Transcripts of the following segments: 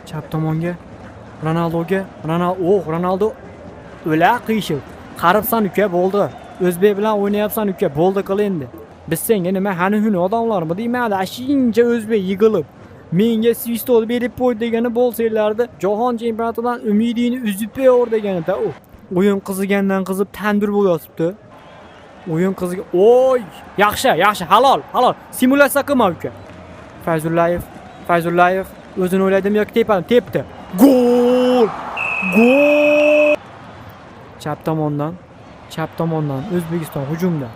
Chap tomonga. Ronaldoga. Ronaldo o'la qiyshiq. Qaribsan uka, bo'ldi. O'zbek bilan o'ynayapsan uka, bo'ldi qil endi. Biz senga nima hani-huni odamlarmi deymadi, ashincha o'zbek yig'ilib. Menga svistol berib qo'y degani bo'lsanglarda, jahon chempionatidan umidingni uzib qo'y deganida u. O'yin qizigandan qizib tandir bo'lyapti. O'yin qiziga. Oy, yaxshi, halol. Simulyatsiya qilma uka. Fayzullayev o'zini o'yladim yoki tepdi. Gol! Chap tomondan O'zbekiston hujumda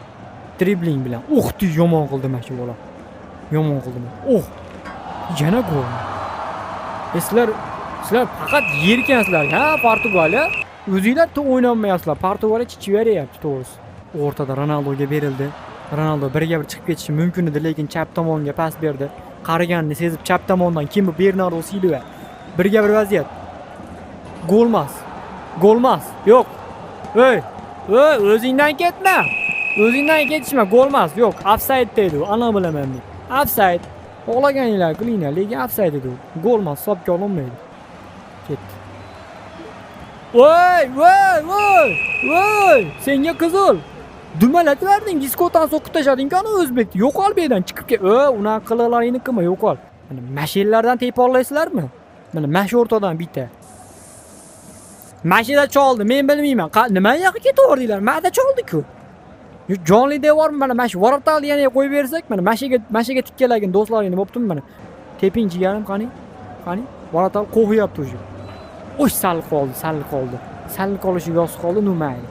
dribling bilan. Yomon qildi mana shu bola. Yomon qildi. Yana gol. Sizlar faqat yerkansizlar, ha, Portugaliya. O'zingizlar o'ynolmayapsizlar. Portugaliya chichiveryapti to'g'risi. O'rtada Ronaldoga berildi. Ronaldo birga bir chiqib ketishi mumkin edi, lekin chap tomonga pas berdi. Qariganini sezib chap tomondan kim bu? Bernardo Silva. Birga bir vaziyat. Golmas. Yo'q. O'zingdan ketma. O'zingdan ketishma, golmas. Yo'q, ofsayd deydi u. Ana bilaman men. Ofsayd. O'g'laganinglar qilinglar, lekin ofsayd edi u. Golmas, hisobga olinmaydi. Ketdi. Voy! Senga qizil. Dumalatib berding, diskotdan so'qib tashlading-ku o'zbekni. Yo'qol bu yerdan chiqib ket. Unaqa qilaringni qilma, yo'qol. Mana mashinlardan teporlaysizlarmi? Mana mash o'rtadan bitta. Mashina choldi, men bilmayman. Nima yoqqa ketaverdinglar? Ma'da choldi-ku. Jonli devormi mana mash varotal yana qo'yib bersak, mana mashiga tikkalagin do'stlaringni bo'ptimi mana. Teping jigarim qani? Varotal qo'yapti o'sha. Sal qoldi. Sal qolishi yoz qoldi, nima mayli.